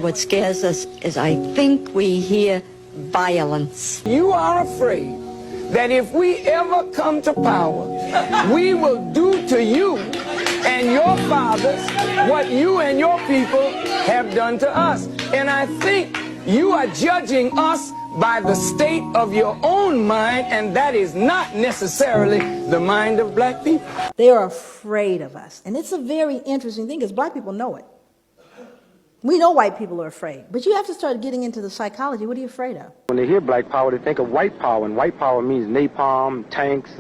What scares us is I think we hear violence. You are afraid that if we ever come to power, we will do to you and your fathers what you and your people have done to us. And I think you are judging us by the state of your own mind, and that is not necessarily the mind of black people. They are afraid of us. And it's a very interesting thing because black people know it. We know white people are afraid, but you have to start getting into the psychology. What are you afraid of? When they hear black power, they think of white power, and white power means napalm, tanks,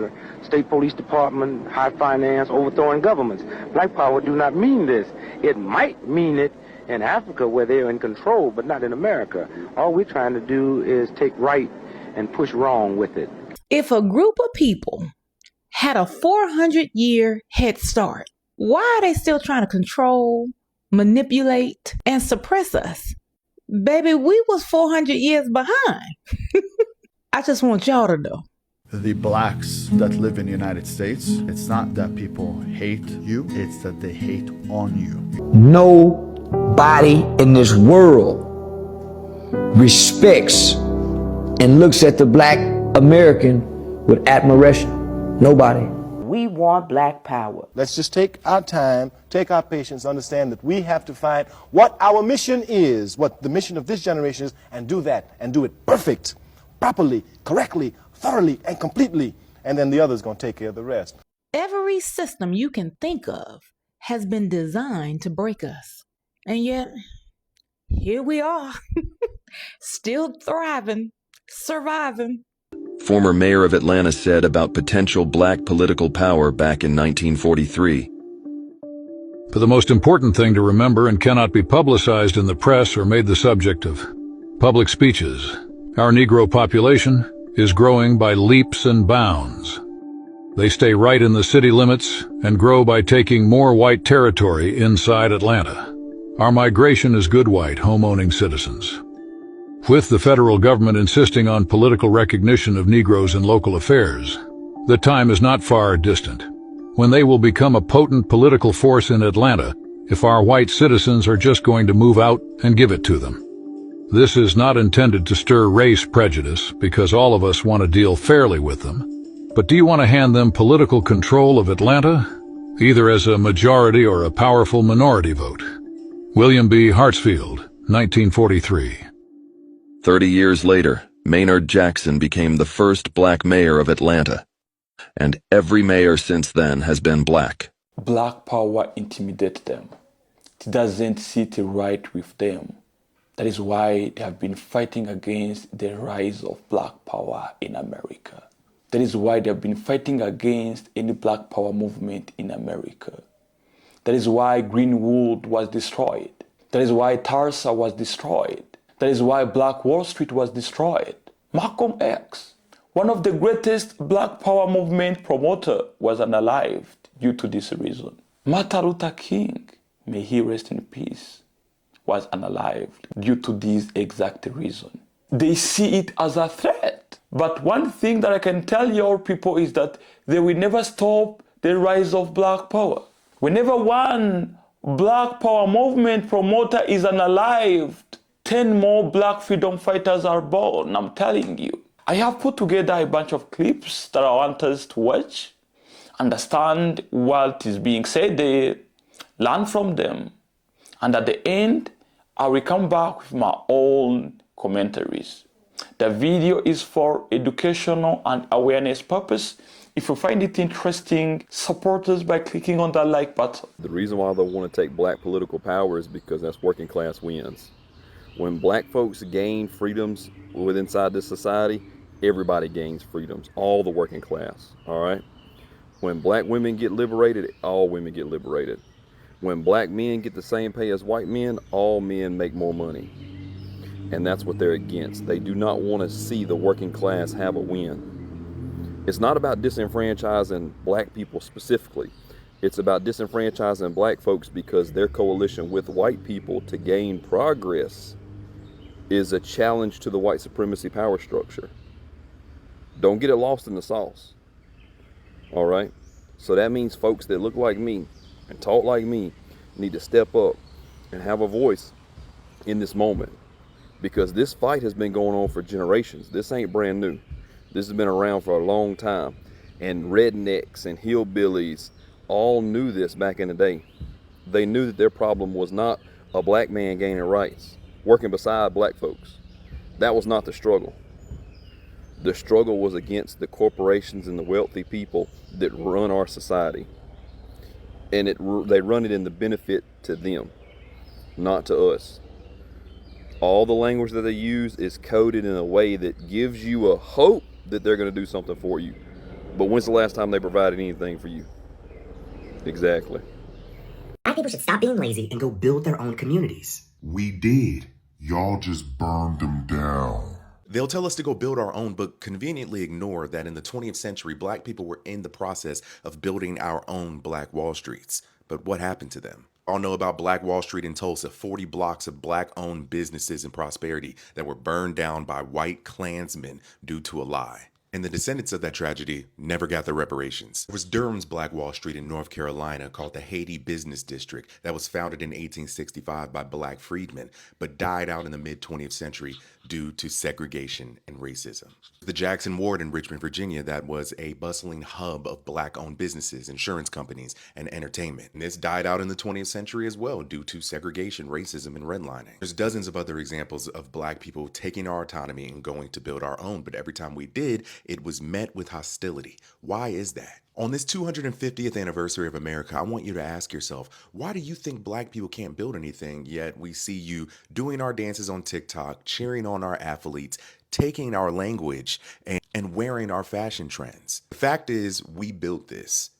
state police department, high finance, overthrowing governments. Black power do not mean this. It might mean it in Africa where they're in control, but not in America. All we're trying to do is take right and push wrong with it. If a group of people had a 400-year head start, why are they still trying to control, manipulate, and suppress us? Baby, we was 400 years behind. I just want y'all to know. The blacks that live in the United States, it's not that people hate you, it's that they hate on you. Nobody in this world respects and looks at the black American with admiration. Nobody. We want black power. Let's just take our time, take our patience, understand that we have to find what our mission is, what the mission of this generation is, and do that, and do it perfect, properly, correctly, thoroughly, and completely. And then the other's going to take care of the rest. Every system you can think of has been designed to break us. And yet, here we are, still thriving, surviving. Former mayor of Atlanta said about potential black political power back in 1943. But the most important thing to remember and cannot be publicized in the press or made the subject of public speeches. Our Negro population is growing by leaps and bounds. They stay right in the city limits and grow by taking more white territory inside Atlanta. Our migration is good white, home-owning citizens. With the federal government insisting on political recognition of Negroes in local affairs, the time is not far distant when they will become a potent political force in Atlanta if our white citizens are just going to move out and give it to them. This is not intended to stir race prejudice because all of us want to deal fairly with them. But do you want to hand them political control of Atlanta, either as a majority or a powerful minority vote? William B. Hartsfield, 1943. 30 years later, Maynard Jackson became the first black mayor of Atlanta, and every mayor since then has been black. Black power intimidates them. It doesn't sit right with them. That is why they have been fighting against the rise of black power in America. That is why they have been fighting against any black power movement in America. That is why Greenwood was destroyed. That is why Tulsa was destroyed. That is why Black Wall Street was destroyed. Malcolm X, one of the greatest black power movement promoter, was unalived due to this reason. Martin Luther King, may he rest in peace, was unalived due to this exact reason. They see it as a threat. But one thing that I can tell your people is that they will never stop the rise of black power. Whenever one black power movement promoter is unalived, 10 more black freedom fighters are born, I'm telling you. I have put together a bunch of clips that I want us to watch, understand what is being said there, learn from them, and at the end, I will come back with my own commentaries. The video is for educational and awareness purpose. If you find it interesting, support us by clicking on that like button. The reason why they want to take black political power is because that's working class wins. When black folks gain freedoms inside this society, everybody gains freedoms, all the working class, all right? When black women get liberated, all women get liberated. When black men get the same pay as white men, all men make more money. And that's what they're against. They do not want to see the working class have a win. It's not about disenfranchising black people specifically. It's about disenfranchising black folks because their coalition with white people to gain progress is a challenge to the white supremacy power structure. Don't get it lost in the sauce. All right? So that means folks that look like me and talk like me need to step up and have a voice in this moment, because this fight has been going on for generations. This ain't brand new. This has been around for a long time. And rednecks and hillbillies all knew this back in the day. They knew that their problem was not a black man gaining rights, working beside black folks. That was not the struggle. The struggle was against the corporations and the wealthy people that run our society. And they run it in the benefit to them, not to us. All the language that they use is coded in a way that gives you a hope that they're going to do something for you. But when's the last time they provided anything for you? Exactly. Black people should stop being lazy and go build their own communities. We did. Y'all just burned them down. They'll tell us to go build our own, but conveniently ignore that in the 20th century, black people were in the process of building our own Black Wall Streets. But what happened to them? All know about Black Wall Street in Tulsa, 40 blocks of black-owned businesses and prosperity that were burned down by white Klansmen due to a lie. And the descendants of that tragedy never got their reparations. There was Durham's Black Wall Street in North Carolina called the Haiti Business District that was founded in 1865 by black freedmen, but died out in the mid-20th century due to segregation and racism. The Jackson Ward in Richmond, Virginia, that was a bustling hub of black-owned businesses, insurance companies, and entertainment. And this died out in the 20th century as well due to segregation, racism, and redlining. There's dozens of other examples of black people taking our autonomy and going to build our own, but every time we did, it was met with hostility. Why is that? On this 250th anniversary of America, I want you to ask yourself, why do you think black people can't build anything, yet we see you doing our dances on TikTok, cheering on our athletes, taking our language, and wearing our fashion trends? The fact is, we built this.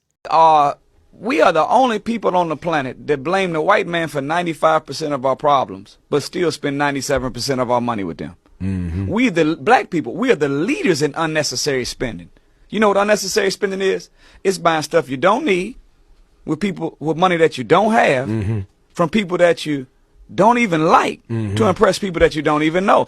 We are the only people on the planet that blame the white man for 95% of our problems, but still spend 97% of our money with them. We, the black people, we are the leaders in unnecessary spending. You know what unnecessary spending is? It's buying stuff you don't need with people with money that you don't have from people that you don't even like to impress people that you don't even know.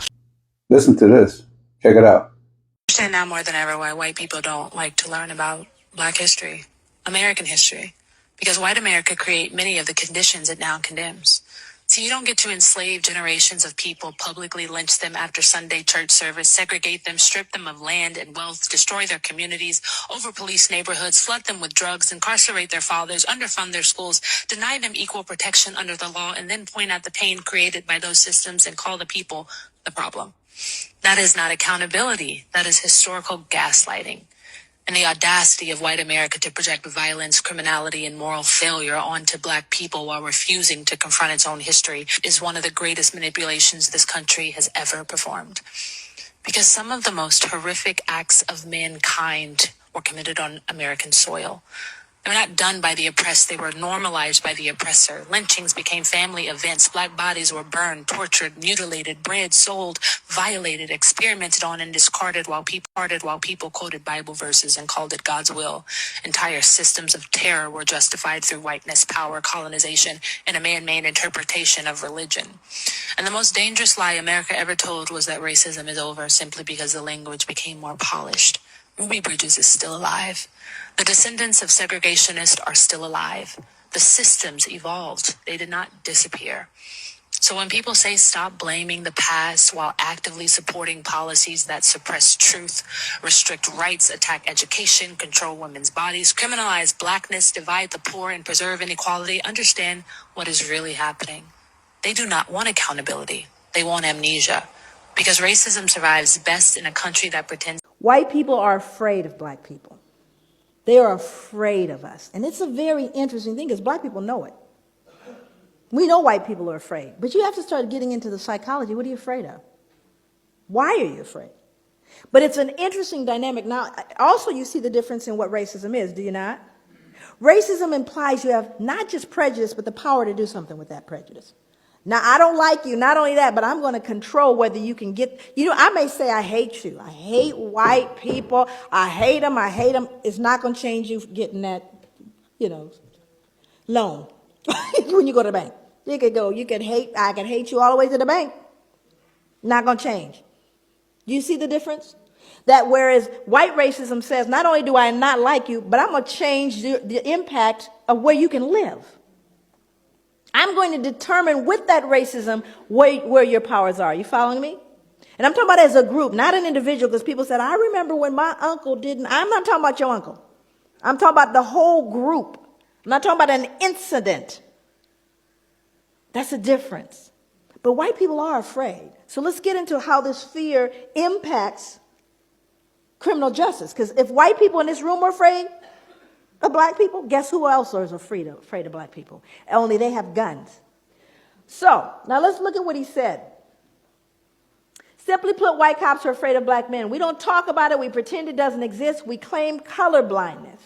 Listen to this. Check it out. I understand now more than ever why white people don't like to learn about black history, American history, because white America create many of the conditions it now condemns. See, you don't get to enslave generations of people, publicly lynch them after Sunday church service, segregate them, strip them of land and wealth, destroy their communities, over-police neighborhoods, flood them with drugs, incarcerate their fathers, underfund their schools, deny them equal protection under the law, and then point out the pain created by those systems and call the people the problem. That is not accountability. That is historical gaslighting. And the audacity of white America to project violence, criminality, and moral failure onto black people while refusing to confront its own history is one of the greatest manipulations this country has ever performed. Because some of the most horrific acts of mankind were committed on American soil. They were not done by the oppressed, they were normalized by the oppressor. Lynchings became family events. Black bodies were burned, tortured, mutilated, bred, sold, violated, experimented on, and discarded while people quoted Bible verses and called it God's will. Entire systems of terror were justified through whiteness, power, colonization, and a man-made interpretation of religion. And the most dangerous lie America ever told was that racism is over simply because the language became more polished. Ruby Bridges is still alive. The descendants of segregationists are still alive. The systems evolved. They did not disappear. So when people say stop blaming the past while actively supporting policies that suppress truth, restrict rights, attack education, control women's bodies, criminalize blackness, divide the poor, and preserve inequality, understand what is really happening. They do not want accountability. They want amnesia. Because racism survives best in a country that pretends. White people are afraid of black people. They are afraid of us. And it's a very interesting thing because black people know it. We know white people are afraid. But you have to start getting into the psychology. What are you afraid of? Why are you afraid? But it's an interesting dynamic. Now, also you see the difference in what racism is, do you not? Racism implies you have not just prejudice, but the power to do something with that prejudice. Now, I don't like you, not only that, but I'm going to control whether you can get, I may say I hate you. I hate white people. I hate them. It's not going to change you getting that, loan when you go to the bank. I can hate you all the way to the bank. Not going to change. Do you see the difference? That whereas white racism says, not only do I not like you, but I'm going to change the impact of where you can live. I'm going to determine with that racism where your powers are. You following me? And I'm talking about as a group, not an individual, because people said, I remember when my uncle didn't. I'm not talking about your uncle. I'm talking about the whole group. I'm not talking about an incident. That's a difference. But white people are afraid. So let's get into how this fear impacts criminal justice. Because if white people in this room are afraid of black people, guess who else is afraid of black people? Only they have guns. So now let's look at what he said. Simply put, white cops are afraid of black men. We don't talk about it. We pretend it doesn't exist. We claim color blindness.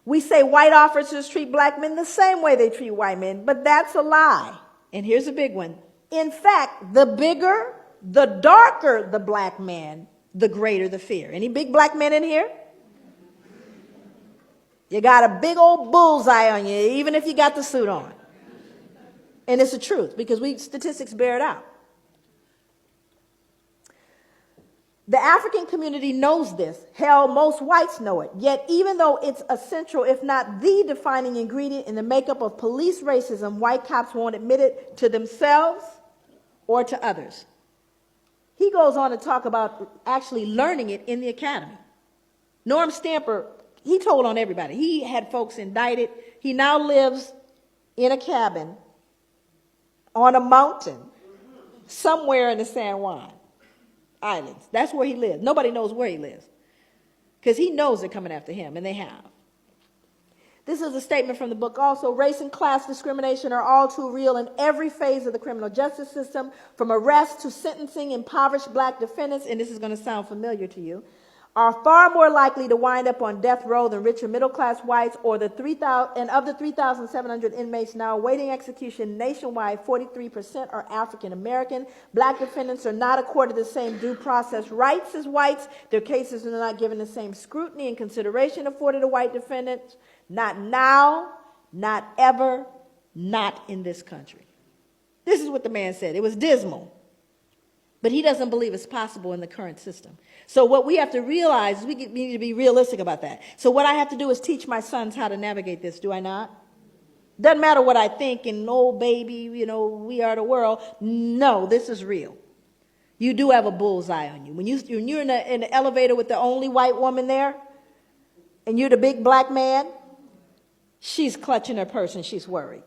We say white officers treat black men the same way they treat white men, but that's a lie. And here's a big one. In fact, the bigger, the darker the black man, the greater the fear. Any big black men in here? You got a big old bullseye on you, even if you got the suit on. And it's the truth, because statistics bear it out. The African community knows this. Hell, most whites know it. Yet, even though it's essential, if not the defining ingredient in the makeup of police racism, white cops won't admit it to themselves or to others. He goes on to talk about actually learning it in the academy. Norm Stamper, he told on everybody. He had folks indicted. He now lives in a cabin on a mountain somewhere in the San Juan Islands. That's where he lives. Nobody knows where he lives because he knows they're coming after him, and they have. This is a statement from the book also. Race and class discrimination are all too real in every phase of the criminal justice system, from arrest to sentencing. Impoverished black defendants, and this is going to sound familiar to you, are far more likely to wind up on death row than richer middle-class whites, or the 3,000, and of the 3,700 inmates now awaiting execution nationwide, 43% are African American. Black defendants are not accorded the same due process rights as whites. Their cases are not given the same scrutiny and consideration afforded to white defendants. Not now, not ever, not in this country. This is what the man said. It was dismal. But he doesn't believe it's possible in the current system. So what we have to realize is we need to be realistic about that. So what I have to do is teach my sons how to navigate this, do I not? Doesn't matter what I think and, oh, baby, we are the world. No, this is real. You do have a bullseye on you. When you're in the elevator with the only white woman there, and you're the big black man, she's clutching her purse and she's worried.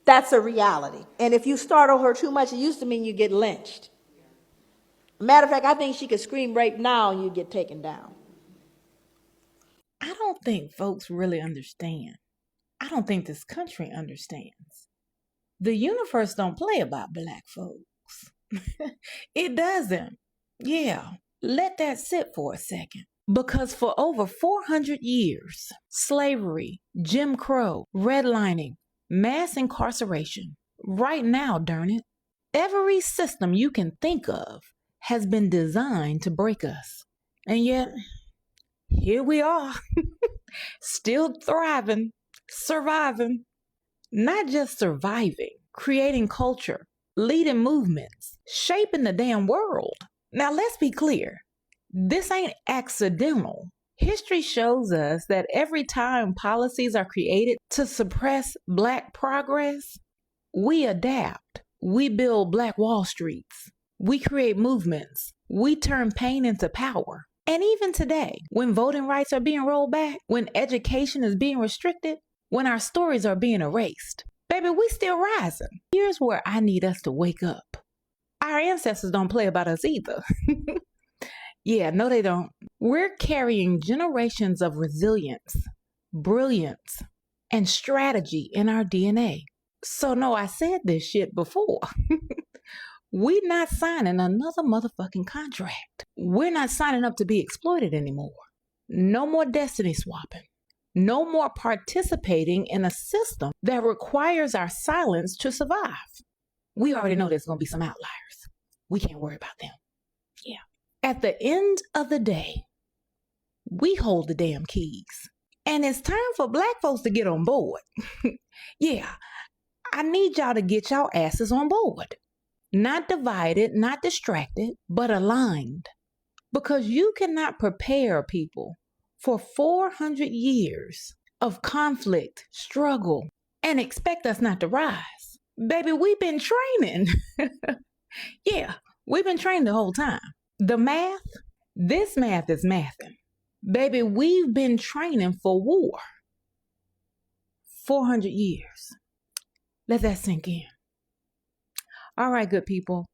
That's a reality. And if you startle her too much, it used to mean you get lynched. Matter of fact, I think she could scream rape now and you'd get taken down. I don't think folks really understand. I don't think this country understands. The universe don't play about black folks. It doesn't. Yeah, let that sit for a second. Because for over 400 years, slavery, Jim Crow, redlining, mass incarceration, right now, darn it, every system you can think of has been designed to break us. And yet, here we are, still thriving, surviving, not just surviving, creating culture, leading movements, shaping the damn world. Now, let's be clear. This ain't accidental. History shows us that every time policies are created to suppress black progress, we adapt. We build black Wall Streets. We create movements. We turn pain into power. And even today, when voting rights are being rolled back, when education is being restricted, when our stories are being erased, baby, we still rising. Here's where I need us to wake up. Our ancestors don't play about us either. Yeah, no, they don't. We're carrying generations of resilience, brilliance, and strategy in our DNA. So no, I said this shit before. We're not signing another motherfucking contract. We're not signing up to be exploited anymore. No more destiny swapping. No more participating in a system that requires our silence to survive. We already know there's going to be some outliers. We can't worry about them. Yeah. At the end of the day, we hold the damn keys. And it's time for black folks to get on board. Yeah, I need y'all to get y'all asses on board. Not divided, not distracted, but aligned. Because you cannot prepare people for 400 years of conflict, struggle, and expect us not to rise. Baby, we've been training. Yeah, we've been trained the whole time. The math, this math is mathing. Baby, we've been training for war. 400 years. Let that sink in. All right, good people.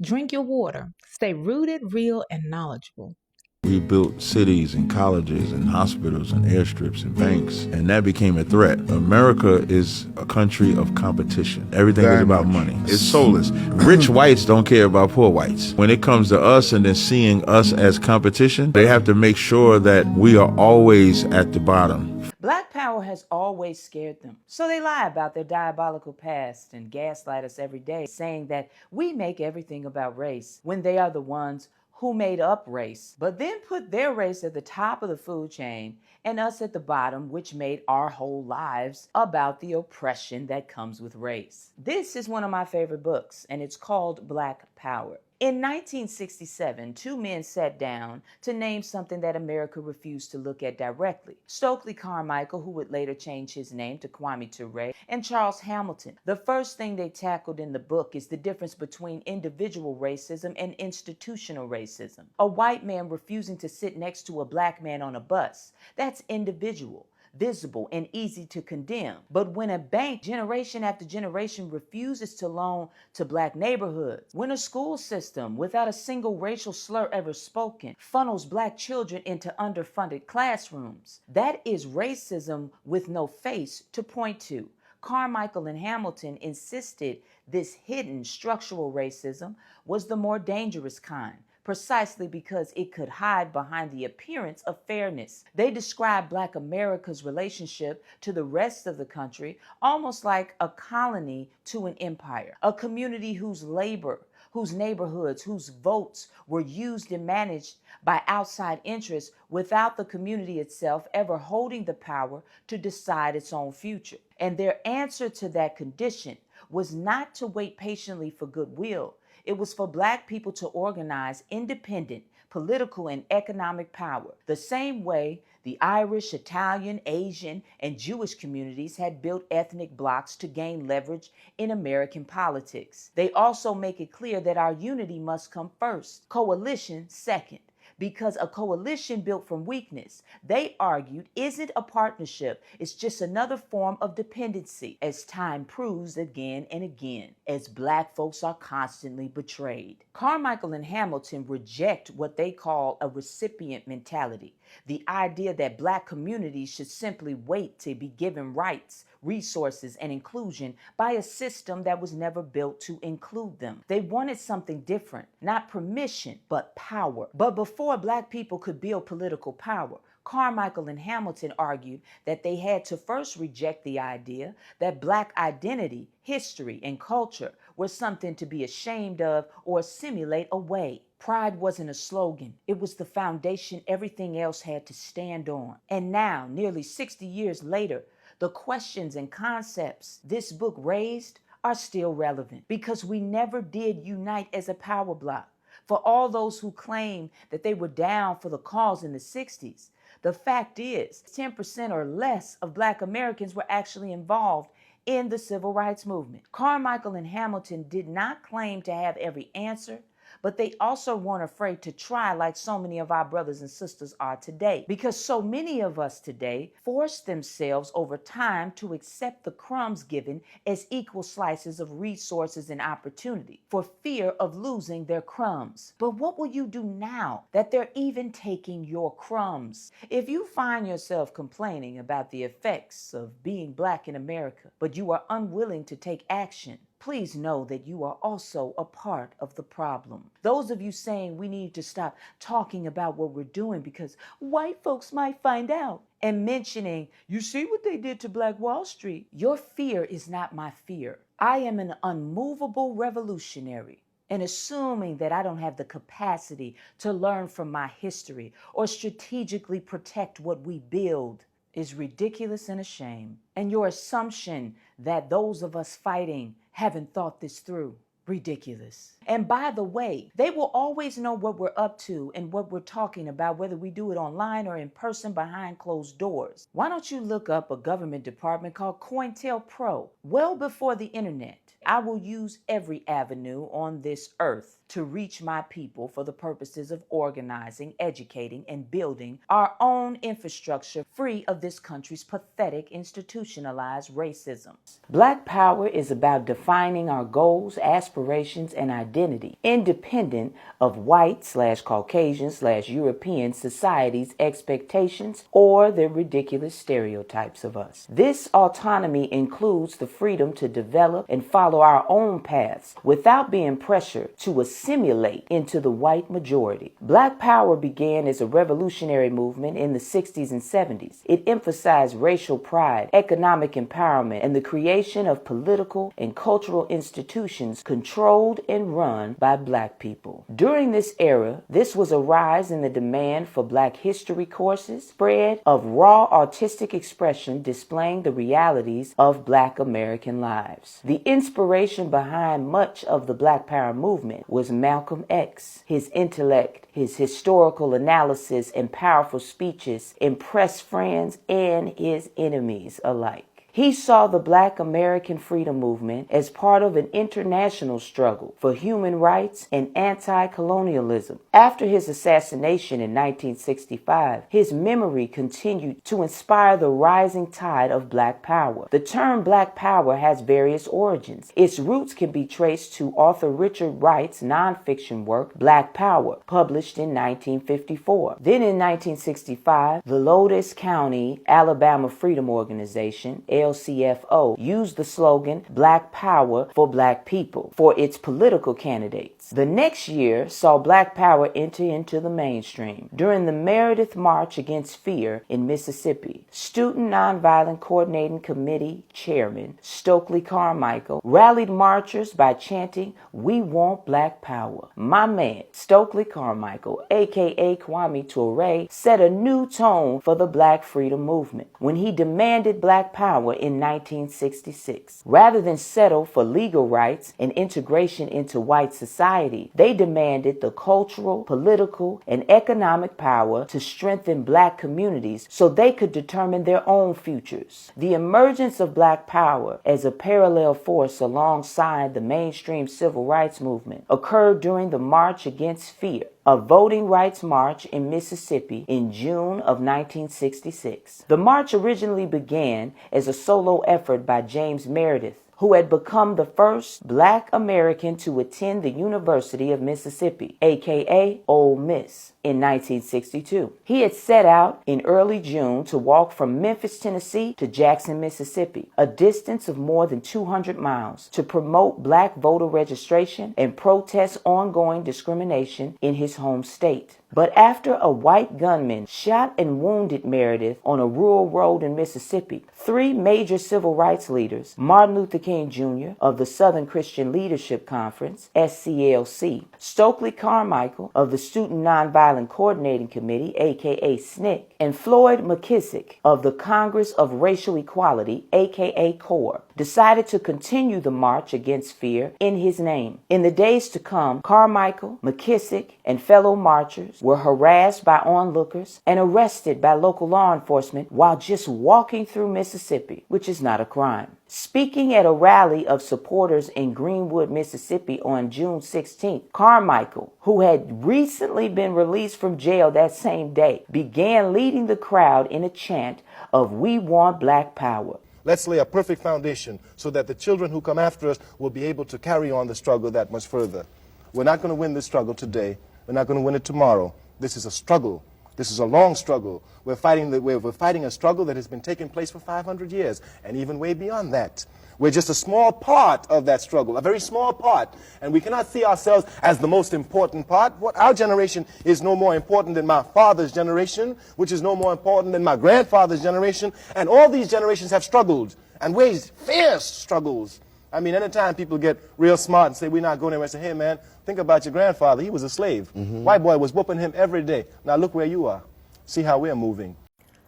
Drink your water. Stay rooted, real, and knowledgeable. We built cities and colleges and hospitals and airstrips and banks, and that became a threat. America is a country of competition. Everything is about money. It's soulless. Rich whites don't care about poor whites. When it comes to us and then seeing us as competition, they have to make sure that we are always at the bottom. Black power has always scared them. So they lie about their diabolical past and gaslight us every day, saying that we make everything about race when they are the ones who made up race, but then put their race at the top of the food chain and us at the bottom, which made our whole lives about the oppression that comes with race. This is one of my favorite books, and it's called Black Power. In 1967, two men sat down to name something that America refused to look at directly. Stokely Carmichael, who would later change his name to Kwame Ture, and Charles Hamilton. The first thing they tackled in the book is the difference between individual racism and institutional racism. A white man refusing to sit next to a black man on a bus, that's individual, visible, and easy to condemn. But when a bank generation after generation refuses to loan to black neighborhoods, when a school system without a single racial slur ever spoken funnels black children into underfunded classrooms, that is racism with no face to point to. Carmichael and Hamilton insisted this hidden structural racism was the more dangerous kind, precisely because it could hide behind the appearance of fairness. They described Black America's relationship to the rest of the country almost like a colony to an empire, a community whose labor, whose neighborhoods, whose votes were used and managed by outside interests without the community itself ever holding the power to decide its own future. And their answer to that condition was not to wait patiently for goodwill. It was for black people to organize independent political and economic power, the same way the Irish, Italian, Asian, and Jewish communities had built ethnic blocs to gain leverage in American politics. They also make it clear that our unity must come first, coalition second. Because a coalition built from weakness, they argued, isn't a partnership, it's just another form of dependency, as time proves again and again, as black folks are constantly betrayed. Carmichael and Hamilton reject what they call a recipient mentality, the idea that black communities should simply wait to be given rights, resources, and inclusion by a system that was never built to include them. They wanted something different, not permission, but power. But before black people could build political power, Carmichael and Hamilton argued that they had to first reject the idea that black identity, history, and culture were something to be ashamed of or assimilate away. Pride wasn't a slogan. It was the foundation everything else had to stand on. And now, nearly 60 years later, the questions and concepts this book raised are still relevant because we never did unite as a power bloc. For all those who claim that they were down for the cause in the 60s, the fact is 10% or less of black Americans were actually involved in the civil rights movement. Carmichael and Hamilton did not claim to have every answer, but they also weren't afraid to try like so many of our brothers and sisters are today. Because so many of us today force themselves over time to accept the crumbs given as equal slices of resources and opportunity for fear of losing their crumbs. But what will you do now that they're even taking your crumbs? If you find yourself complaining about the effects of being black in America, but you are unwilling to take action, please know that you are also a part of the problem. Those of you saying we need to stop talking about what we're doing because white folks might find out, and mentioning, you see what they did to Black Wall Street, your fear is not my fear. I am an unmovable revolutionary. And assuming that I don't have the capacity to learn from my history or strategically protect what we build is ridiculous and a shame. And your assumption that those of us fighting haven't thought this through. Ridiculous. And by the way, they will always know what we're up to and what we're talking about, whether we do it online or in person behind closed doors. Why don't you look up a government department called COINTELPRO? Well before the internet, I will use every avenue on this earth to reach my people for the purposes of organizing, educating, and building our own infrastructure free of this country's pathetic institutionalized racism. Black power is about defining our goals, aspirations, and identity, independent of white/Caucasian/European society's expectations or their ridiculous stereotypes of us. This autonomy includes the freedom to develop and follow our own paths without being pressured to assimilate into the white majority. Black power began as a revolutionary movement in the 60s and 70s. It emphasized racial pride, economic empowerment, and the creation of political and cultural institutions controlled and run by Black people. During this era, this was a rise in the demand for Black history courses, spread of raw artistic expression displaying the realities of Black American lives. The inspiration behind much of the Black Power movement was Malcolm X. His intellect, his historical analysis, and powerful speeches impressed friends and his enemies alike. He saw the Black American freedom movement as part of an international struggle for human rights and anti-colonialism. After his assassination in 1965, his memory continued to inspire the rising tide of Black power. The term Black power has various origins. Its roots can be traced to author Richard Wright's nonfiction work, Black Power, published in 1954. Then in 1965, the Lotus County, Alabama Freedom Organization, LCFO, used the slogan Black Power for Black People for its political candidates. The next year saw Black Power enter into the mainstream. During the Meredith March Against Fear in Mississippi, Student Nonviolent Coordinating Committee Chairman Stokely Carmichael rallied marchers by chanting, "We want Black Power." My man, Stokely Carmichael, aka Kwame Ture, set a new tone for the Black freedom movement when he demanded Black Power in 1966. Rather than settle for legal rights and integration into white society, they demanded the cultural, political, and economic power to strengthen Black communities so they could determine their own futures. The emergence of Black Power as a parallel force alongside the mainstream civil rights movement occurred during the March Against Fear, a voting rights march in Mississippi in June of 1966. The march originally began as a solo effort by James Meredith, who had become the first Black American to attend the University of Mississippi, aka Ole Miss, in 1962. He had set out in early June to walk from Memphis, Tennessee to Jackson, Mississippi, a distance of more than 200 miles, to promote Black voter registration and protest ongoing discrimination in his home state. But after a white gunman shot and wounded Meredith on a rural road in Mississippi, three major civil rights leaders, Martin Luther King Jr. of the Southern Christian Leadership Conference, SCLC, Stokely Carmichael of the Student Nonviolent Coordinating Committee, aka SNCC, and Floyd McKissick of the Congress of Racial Equality, aka CORE, decided to continue the march against fear in his name. In the days to come, Carmichael, McKissick, and fellow marchers were harassed by onlookers and arrested by local law enforcement while just walking through Mississippi, which is not a crime. Speaking at a rally of supporters in Greenwood, Mississippi on June 16th, Carmichael, who had recently been released from jail that same day, began leading the crowd in a chant of "We want Black Power." Let's lay a perfect foundation so that the children who come after us will be able to carry on the struggle that much further. We're not going to win this struggle today. We're not going to win it tomorrow. This is a struggle. This is a long struggle. We're fighting a struggle that has been taking place for 500 years and even way beyond that. We're just a small part of that struggle, a very small part, and we cannot see ourselves as the most important part. Our generation is no more important than my father's generation, which is no more important than my grandfather's generation, and all these generations have struggled and waged fierce struggles. I mean, anytime people get real smart and say, we're not going anywhere, I say, hey, man, think about your grandfather. He was a slave. White boy was whooping him every day. Now look where you are. See how we're moving.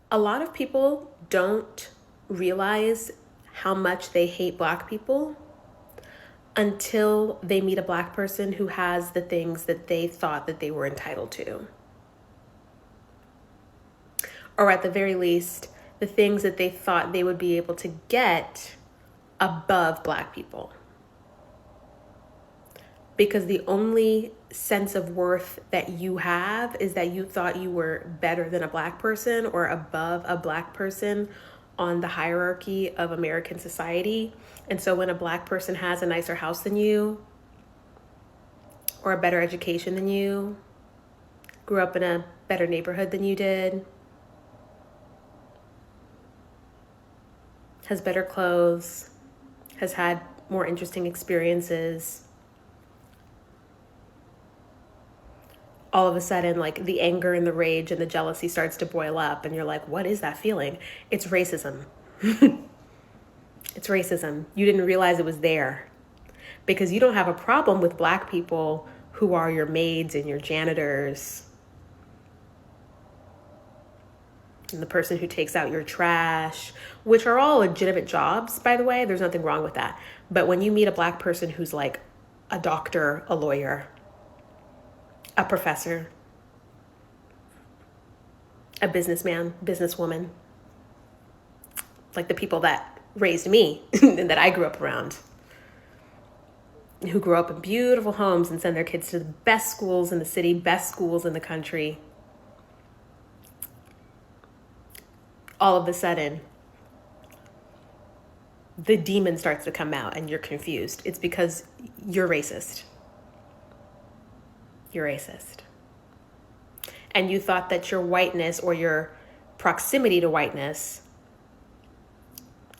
A lot of people don't realize how much they hate Black people until they meet a black person who has the things that they thought that they were entitled to. Or at the very least, the things that they thought they would be able to get above black people. Because the only sense of worth that you have is that you thought you were better than a black person or above a black person on the hierarchy of American society. And so when a black person has a nicer house than you, or a better education than you, grew up in a better neighborhood than you did, has better clothes, has had more interesting experiences, all of a sudden, like, the anger and the rage and the jealousy starts to boil up, and you're like, what is that feeling? It's racism. It's racism. You didn't realize it was there because you don't have a problem with black people who are your maids and your janitors and the person who takes out your trash, which are all legitimate jobs, by the way. There's nothing wrong with that. But when you meet a black person who's like a doctor, a lawyer, a professor, a businessman, businesswoman, like the people that raised me and that I grew up around, who grew up in beautiful homes and send their kids to the best schools in the city, best schools in the country, all of a sudden, the demon starts to come out and you're confused. It's because you're racist. You're racist. And you thought that your whiteness or your proximity to whiteness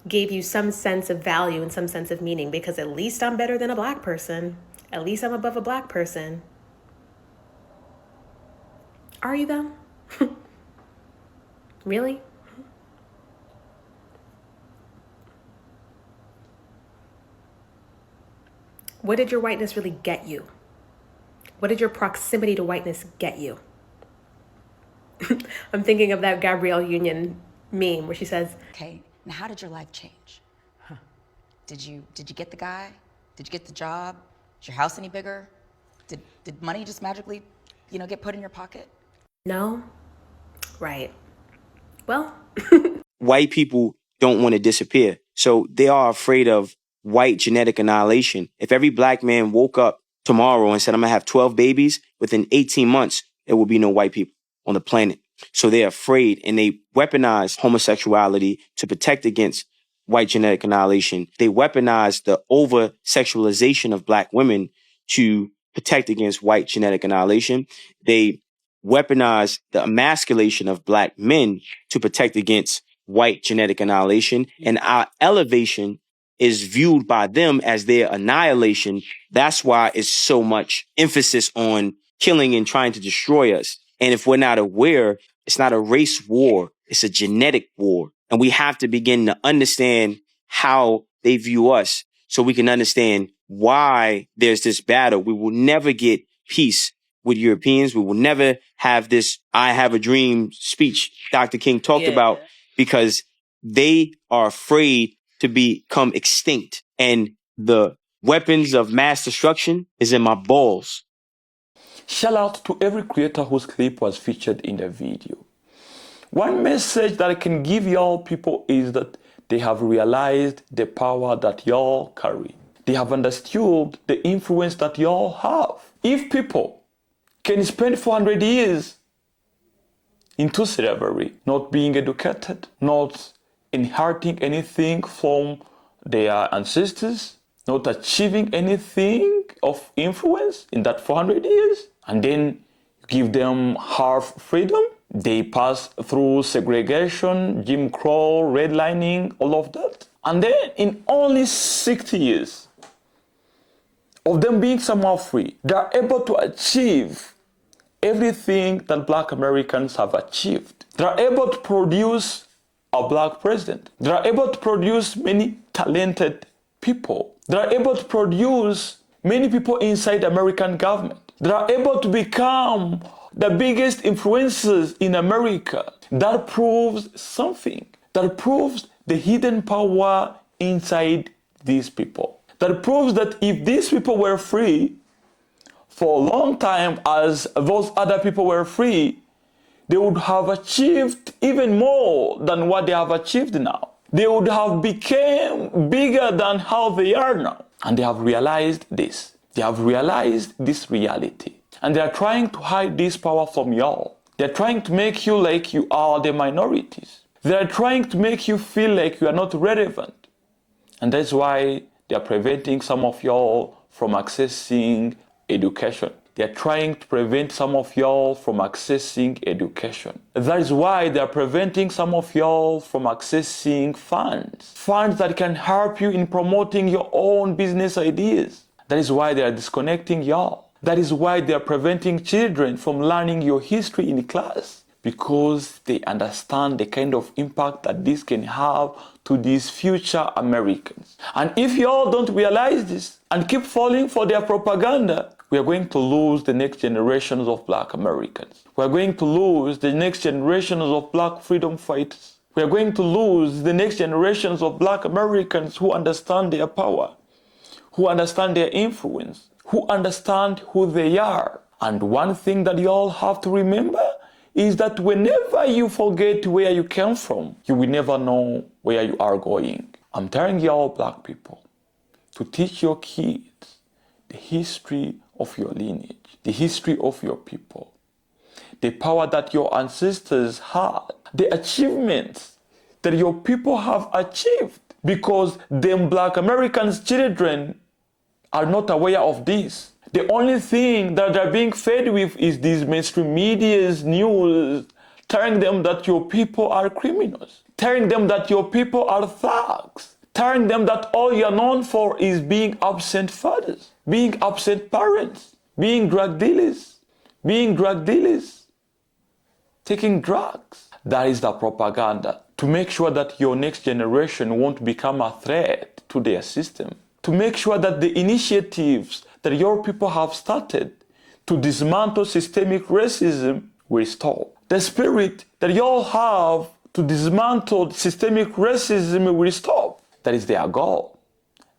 gave you some sense of value and some sense of meaning, because at least I'm better than a black person. At least I'm above a black person. Are you though? Really? What did your whiteness really get you? What did your proximity to whiteness get you? I'm thinking of that Gabrielle Union meme where she says, okay, now how did your life change? Did you get the guy? Did you get the job? Is your house any bigger? Did money just magically, get put in your pocket? No. Right. Well. White people don't want to disappear. So they are afraid of white genetic annihilation. If every black man woke up tomorrow and said, I'm going to have 12 babies, within 18 months, there will be no white people on the planet. So they're afraid, and they weaponize homosexuality to protect against white genetic annihilation. They weaponize the over-sexualization of black women to protect against white genetic annihilation. They weaponize the emasculation of black men to protect against white genetic annihilation. And our elevation is viewed by them as their annihilation. That's why it's so much emphasis on killing and trying to destroy us. And if we're not aware, it's not a race war, it's a genetic war. And we have to begin to understand how they view us so we can understand why there's this battle. We will never get peace with Europeans. We will never have this I have a dream speech Dr. King talked about, because they are afraid to become extinct. And the weapons of mass destruction is in my balls. Shout out to every creator whose clip was featured in the video. One message that I can give y'all people is that they have realized the power that y'all carry. They have understood the influence that y'all have. If people can spend 400 years into slavery, not being educated, not inheriting anything from their ancestors, not achieving anything of influence in that 400 years, and then give them half freedom, they pass through segregation, Jim Crow, redlining, all of that. And then in only 60 years of them being somehow free, they are able to achieve everything that black Americans have achieved. They are able to produce a black president. They are able to produce many talented people. They are able to produce many people inside the American government. They are able to become the biggest influencers in America. That proves something. That proves the hidden power inside these people. that proves that if these people were free for a long time as those other people were free, they would have achieved even more than what they have achieved now. They would have become bigger than how they are now. And they have realized this. They have realized this reality. And they are trying to hide this power from y'all. They're trying to make you like you are the minorities. They're trying to make you feel like you are not relevant. And that's why they're preventing some of y'all from accessing education. They're trying to prevent some of y'all from accessing education. That is why they're preventing some of y'all from accessing funds. Funds that can help you in promoting your own business ideas. That is why they are disconnecting y'all. That is why they are preventing children from learning your history in class. Because they understand the kind of impact that this can have to these future Americans. And if y'all don't realize this and keep falling for their propaganda, we are going to lose the next generations of Black Americans. We are going to lose the next generations of Black freedom fighters. We are going to lose the next generations of Black Americans who understand their power, who understand their influence, who understand who they are. And one thing that you all have to remember is that whenever you forget where you came from, you will never know where you are going. I'm telling you all Black people to teach your kids the history of your lineage, the history of your people, the power that your ancestors had, the achievements that your people have achieved, because them Black Americans' children are not aware of this. The only thing that they're being fed with is these mainstream media's news telling them that your people are criminals, telling them that your people are thugs, telling them that all you're known for is being absent fathers, being absent parents, being drug dealers, taking drugs. That is the propaganda, to make sure that your next generation won't become a threat to their system, to make sure that the initiatives that your people have started to dismantle systemic racism will stop. The spirit that you all have to dismantle systemic racism will stop. That is their goal.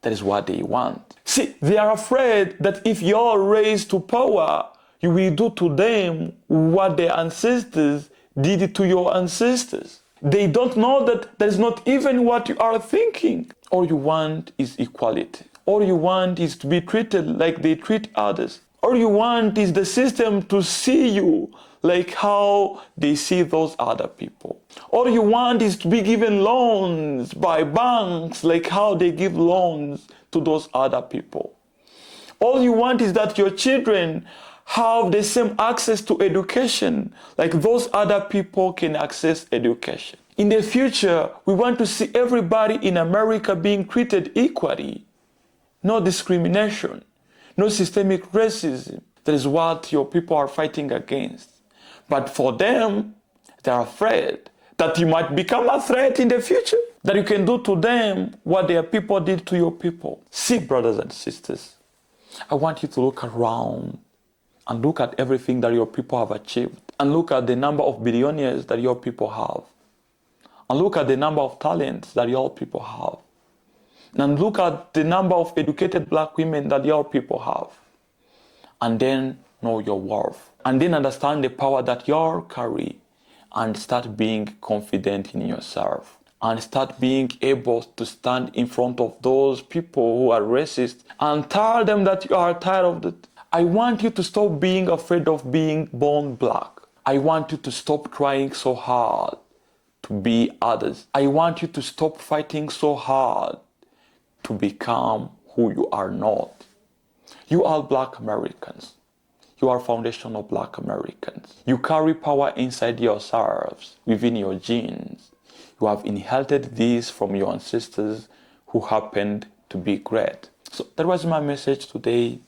That is what they want. See, they are afraid that if you're raised to power, you will do to them what their ancestors did to your ancestors. They don't know that that is not even what you are thinking. All you want is equality. All you want is to be treated like they treat others. All you want is the system to see you like how they see those other people. All you want is to be given loans by banks like how they give loans to those other people. All you want is that your children have the same access to education like those other people can access education. In the future, we want to see everybody in America being treated equally. No discrimination, no systemic racism. That is what your people are fighting against. But for them, they're afraid that you might become a threat in the future, that you can do to them what their people did to your people. See, brothers and sisters, I want you to look around and look at everything that your people have achieved, and look at the number of billionaires that your people have, and look at the number of talents that your people have, and look at the number of educated Black women that your people have, and then know your worth, and then understand the power that you carry, and start being confident in yourself, and start being able to stand in front of those people who are racist and tell them that you are tired of it. I want you to stop being afraid of being born Black. I want you to stop trying so hard to be others. I want you to stop fighting so hard to become who you are not. You are Black Americans. You are foundational Black Americans. You carry power inside yourselves, within your genes. You have inherited this from your ancestors who happened to be great. So that was my message today.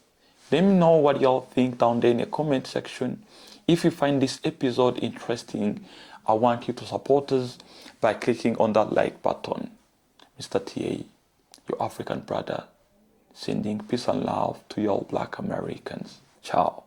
Let me know what y'all think down there in the comment section. If you find this episode interesting, I want you to support us by clicking on that like button. Mr. TA, your African brother, sending peace and love to y'all Black Americans. Ciao.